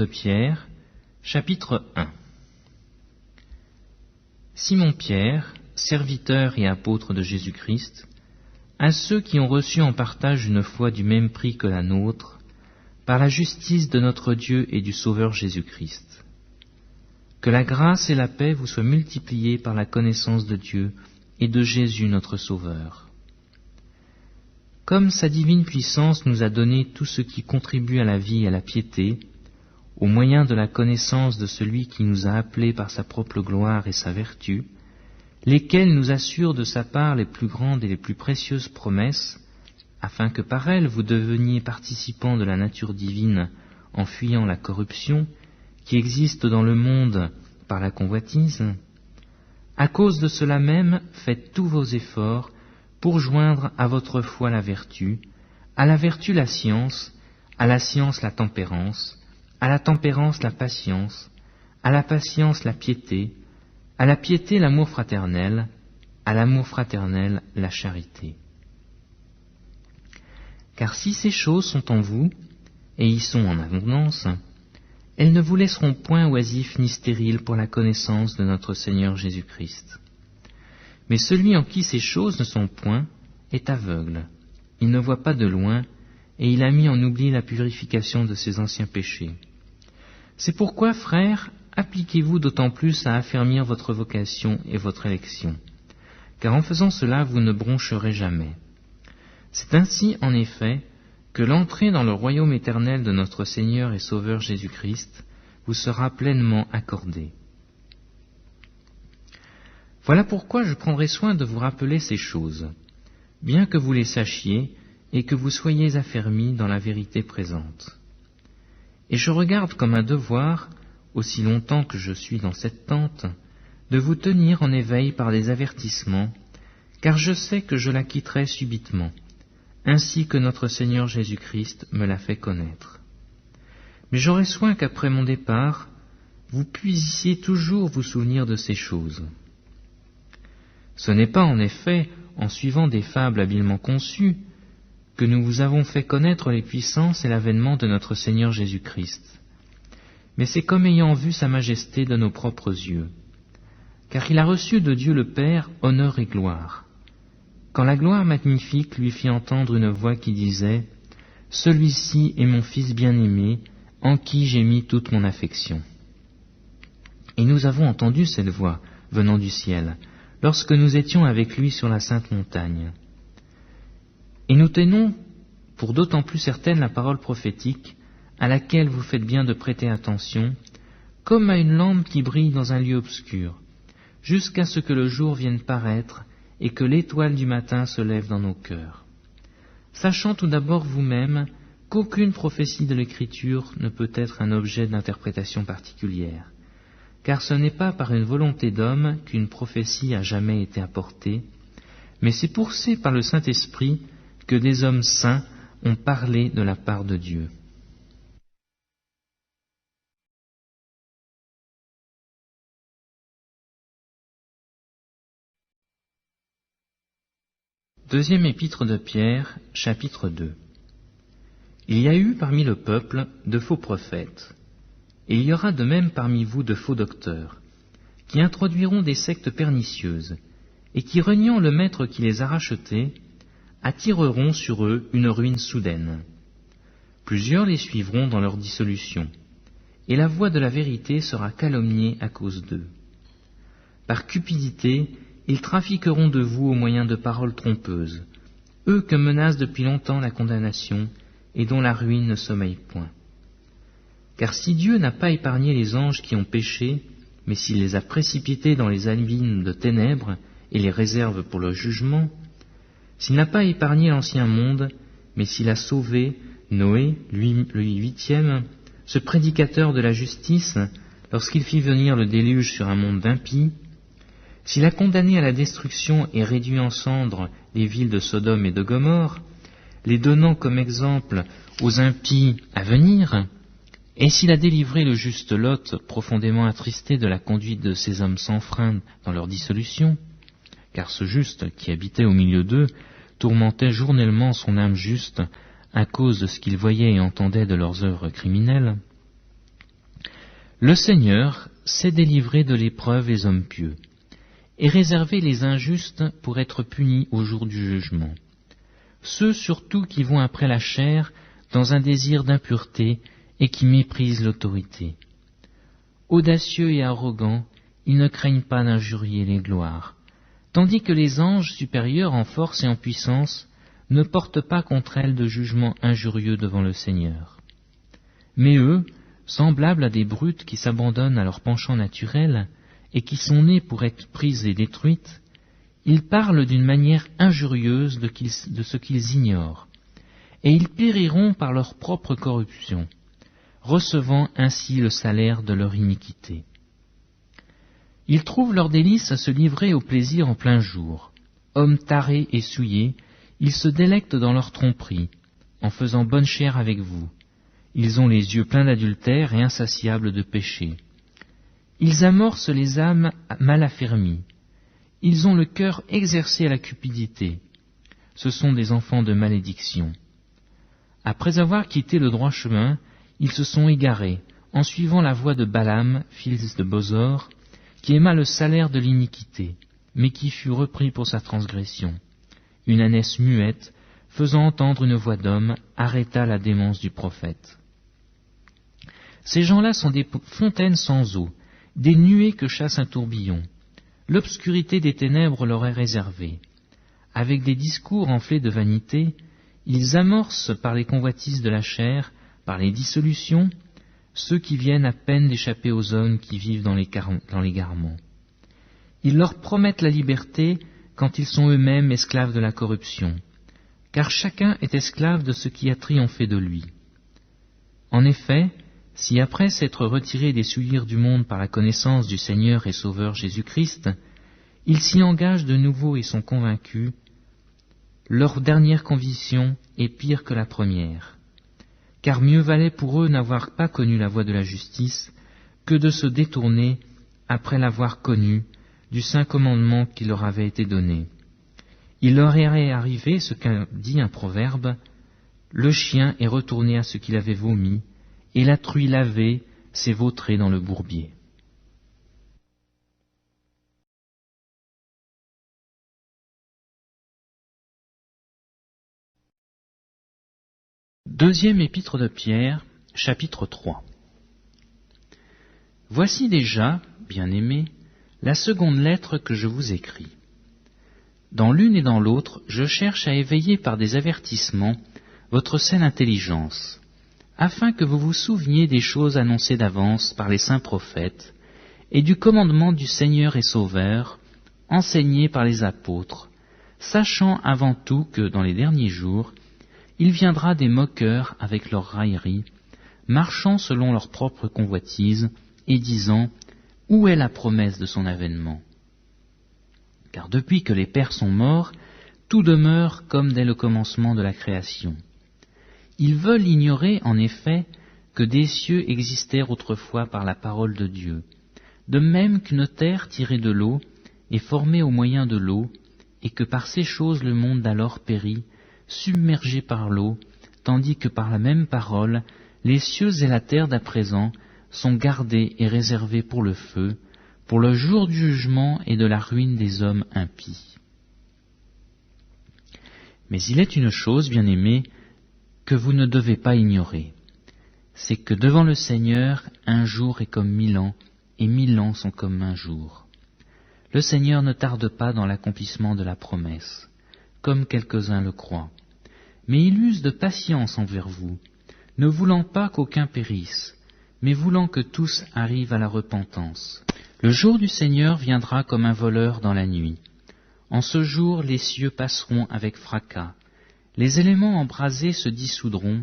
de Pierre, chapitre 1. Simon-Pierre, serviteur et apôtre de Jésus-Christ, à ceux qui ont reçu en partage une foi du même prix que la nôtre, par la justice de notre Dieu et du Sauveur Jésus-Christ. Que la grâce et la paix vous soient multipliées par la connaissance de Dieu et de Jésus notre Sauveur. Comme sa divine puissance nous a donné tout ce qui contribue à la vie et à la piété, au moyen de la connaissance de celui qui nous a appelés par sa propre gloire et sa vertu, lesquels nous assurent de sa part les plus grandes et les plus précieuses promesses, afin que par elles vous deveniez participants de la nature divine en fuyant la corruption qui existe dans le monde par la convoitise. À cause de cela même, faites tous vos efforts pour joindre à votre foi la vertu la science, à la science la tempérance, à la tempérance la patience, à la patience la piété, à la piété l'amour fraternel, à l'amour fraternel la charité. Car si ces choses sont en vous, et y sont en abondance, elles ne vous laisseront point oisifs ni stériles pour la connaissance de notre Seigneur Jésus-Christ. Mais celui en qui ces choses ne sont point est aveugle. Il ne voit pas de loin, et il a mis en oubli la purification de ses anciens péchés. C'est pourquoi, frères, appliquez-vous d'autant plus à affermir votre vocation et votre élection, car en faisant cela, vous ne broncherez jamais. C'est ainsi, en effet, que l'entrée dans le royaume éternel de notre Seigneur et Sauveur Jésus-Christ vous sera pleinement accordée. Voilà pourquoi je prendrai soin de vous rappeler ces choses, bien que vous les sachiez et que vous soyez affermis dans la vérité présente. Et je regarde comme un devoir, aussi longtemps que je suis dans cette tente, de vous tenir en éveil par des avertissements, car je sais que je la quitterai subitement, ainsi que notre Seigneur Jésus-Christ me l'a fait connaître. Mais j'aurai soin qu'après mon départ, vous puissiez toujours vous souvenir de ces choses. Ce n'est pas en effet en suivant des fables habilement conçues que nous vous avons fait connaître les puissances et l'avènement de notre Seigneur Jésus-Christ, mais c'est comme ayant vu sa majesté de nos propres yeux, car il a reçu de Dieu le Père honneur et gloire, quand la gloire magnifique lui fit entendre une voix qui disait « Celui-ci est mon Fils bien-aimé, en qui j'ai mis toute mon affection. » Et nous avons entendu cette voix venant du ciel, lorsque nous étions avec lui sur la sainte montagne. Et nous tenons pour d'autant plus certaine la parole prophétique, à laquelle vous faites bien de prêter attention, comme à une lampe qui brille dans un lieu obscur, jusqu'à ce que le jour vienne paraître et que l'étoile du matin se lève dans nos cœurs. Sachant tout d'abord vous-même qu'aucune prophétie de l'Écriture ne peut être un objet d'interprétation particulière, car ce n'est pas par une volonté d'homme qu'une prophétie a jamais été apportée, mais c'est poussé par le Saint-Esprit que des hommes saints ont parlé de la part de Dieu. Deuxième épître de Pierre, chapitre 2. Il y a eu parmi le peuple de faux prophètes, et il y aura de même parmi vous de faux docteurs, qui introduiront des sectes pernicieuses, et qui, reniant le maître qui les a rachetés, attireront sur eux une ruine soudaine. Plusieurs les suivront dans leur dissolution, et la voix de la vérité sera calomniée à cause d'eux. Par cupidité, ils trafiqueront de vous au moyen de paroles trompeuses, eux que menace depuis longtemps la condamnation, et dont la ruine ne sommeille point. Car si Dieu n'a pas épargné les anges qui ont péché, mais s'il les a précipités dans les abîmes de ténèbres et les réserve pour le jugement, s'il n'a pas épargné l'ancien monde, mais s'il a sauvé Noé, lui le 8e, ce prédicateur de la justice, lorsqu'il fit venir le déluge sur un monde d'impies, s'il a condamné à la destruction et réduit en cendres les villes de Sodome et de Gomorrhe, les donnant comme exemple aux impies à venir, et s'il a délivré le juste Lot, profondément attristé de la conduite de ces hommes sans frein dans leur dissolution, car ce juste qui habitait au milieu d'eux tourmentait journellement son âme juste à cause de ce qu'il voyait et entendait de leurs œuvres criminelles, Le Seigneur sait délivrer de l'épreuve les hommes pieux, et réserver les injustes pour être punis au jour du jugement. Ceux surtout qui vont après la chair dans un désir d'impureté et qui méprisent l'autorité. Audacieux et arrogants, ils ne craignent pas d'injurier les gloires, tandis que les anges supérieurs en force et en puissance ne portent pas contre elles de jugement injurieux devant le Seigneur. Mais eux, semblables à des brutes qui s'abandonnent à leur penchant naturel et qui sont nées pour être prises et détruites, ils parlent d'une manière injurieuse de ce qu'ils ignorent, et ils périront par leur propre corruption, recevant ainsi le salaire de leur iniquité. Ils trouvent leur délice à se livrer au plaisir en plein jour. Hommes tarés et souillés, ils se délectent dans leur tromperie, en faisant bonne chère avec vous. Ils ont les yeux pleins d'adultère et insatiables de péché. Ils amorcent les âmes mal affermies. Ils ont le cœur exercé à la cupidité. Ce sont des enfants de malédiction. Après avoir quitté le droit chemin, ils se sont égarés, en suivant la voie de Balaam, fils de Bosor, qui aima le salaire de l'iniquité, mais qui fut repris pour sa transgression. Une ânesse muette, faisant entendre une voix d'homme, arrêta la démence du prophète. Ces gens-là sont des fontaines sans eau, des nuées que chasse un tourbillon. L'obscurité des ténèbres leur est réservée. Avec des discours enflés de vanité, ils amorcent par les convoitises de la chair, par les dissolutions, ceux qui viennent à peine d'échapper aux hommes qui vivent dans l'égarement. Ils leur promettent la liberté quand ils sont eux-mêmes esclaves de la corruption, car chacun est esclave de ce qui a triomphé de lui. En effet, si après s'être retirés des souillures du monde par la connaissance du Seigneur et Sauveur Jésus-Christ, ils s'y engagent de nouveau et sont convaincus, leur dernière conviction est pire que la première, car mieux valait pour eux n'avoir pas connu la voie de la justice que de se détourner, après l'avoir connue, du saint commandement qui leur avait été donné. Il leur est arrivé ce qu'a dit un proverbe, « Le chien est retourné à ce qu'il avait vomi, et la truie lavée s'est vautrée dans le bourbier. » Deuxième épître de Pierre, chapitre 3. Voici déjà, bien-aimés, la seconde lettre que je vous écris. Dans l'une et dans l'autre, je cherche à éveiller par des avertissements votre saine intelligence, afin que vous vous souveniez des choses annoncées d'avance par les saints prophètes, et du commandement du Seigneur et Sauveur, enseigné par les apôtres, sachant avant tout que, dans les derniers jours, il viendra des moqueurs avec leurs railleries, marchant selon leur propre convoitise, et disant « Où est la promesse de son avènement ?» Car depuis que les pères sont morts, tout demeure comme dès le commencement de la création. Ils veulent ignorer, en effet, que des cieux existèrent autrefois par la parole de Dieu, de même qu'une terre tirée de l'eau est formée au moyen de l'eau, et que par ces choses le monde d'alors périt, submergé par l'eau, tandis que par la même parole, les cieux et la terre d'à présent sont gardés et réservés pour le feu, pour le jour du jugement et de la ruine des hommes impies. Mais il est une chose, bien-aimés, que vous ne devez pas ignorer, c'est que devant le Seigneur, un jour est comme 1000 ans, et 1000 ans sont comme un jour. Le Seigneur ne tarde pas dans l'accomplissement de la promesse, comme quelques-uns le croient, mais il use de patience envers vous, ne voulant pas qu'aucun périsse, mais voulant que tous arrivent à la repentance. Le jour du Seigneur viendra comme un voleur dans la nuit. En ce jour, les cieux passeront avec fracas, les éléments embrasés se dissoudront,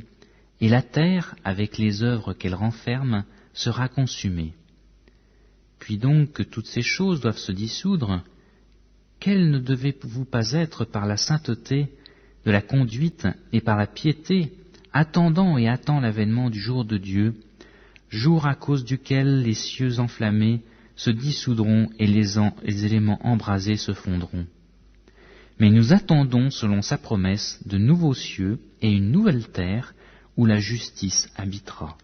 et la terre, avec les œuvres qu'elle renferme, sera consumée. Puis donc que toutes ces choses doivent se dissoudre, quelles ne devez-vous pas être par la sainteté de la conduite et par la piété, attendant et attend l'avènement du jour de Dieu, jour à cause duquel les cieux enflammés se dissoudront et les éléments embrasés se fondront. Mais nous attendons, selon sa promesse, de nouveaux cieux et une nouvelle terre où la justice habitera.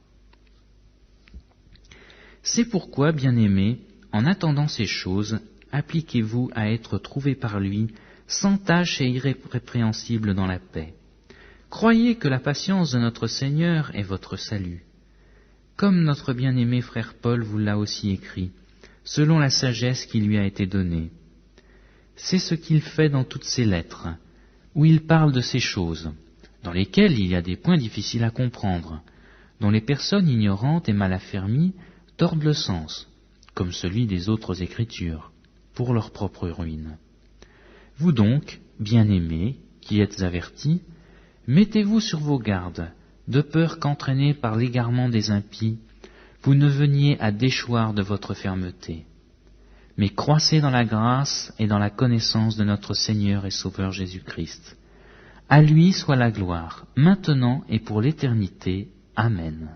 C'est pourquoi, bien-aimés, en attendant ces choses, appliquez-vous à être trouvés par lui, sans tache et irrépréhensibles dans la paix. Croyez que la patience de notre Seigneur est votre salut. Comme notre bien-aimé frère Paul vous l'a aussi écrit, selon la sagesse qui lui a été donnée. C'est ce qu'il fait dans toutes ses lettres, où il parle de ces choses, dans lesquelles il y a des points difficiles à comprendre, dont les personnes ignorantes et mal affermies tordent le sens, comme celui des autres Écritures, pour leur propre ruine. Vous donc, bien-aimés, qui êtes avertis, mettez-vous sur vos gardes, de peur qu'entraînés par l'égarement des impies, vous ne veniez à déchoir de votre fermeté. Mais croissez dans la grâce et dans la connaissance de notre Seigneur et Sauveur Jésus-Christ. À lui soit la gloire, maintenant et pour l'éternité. Amen.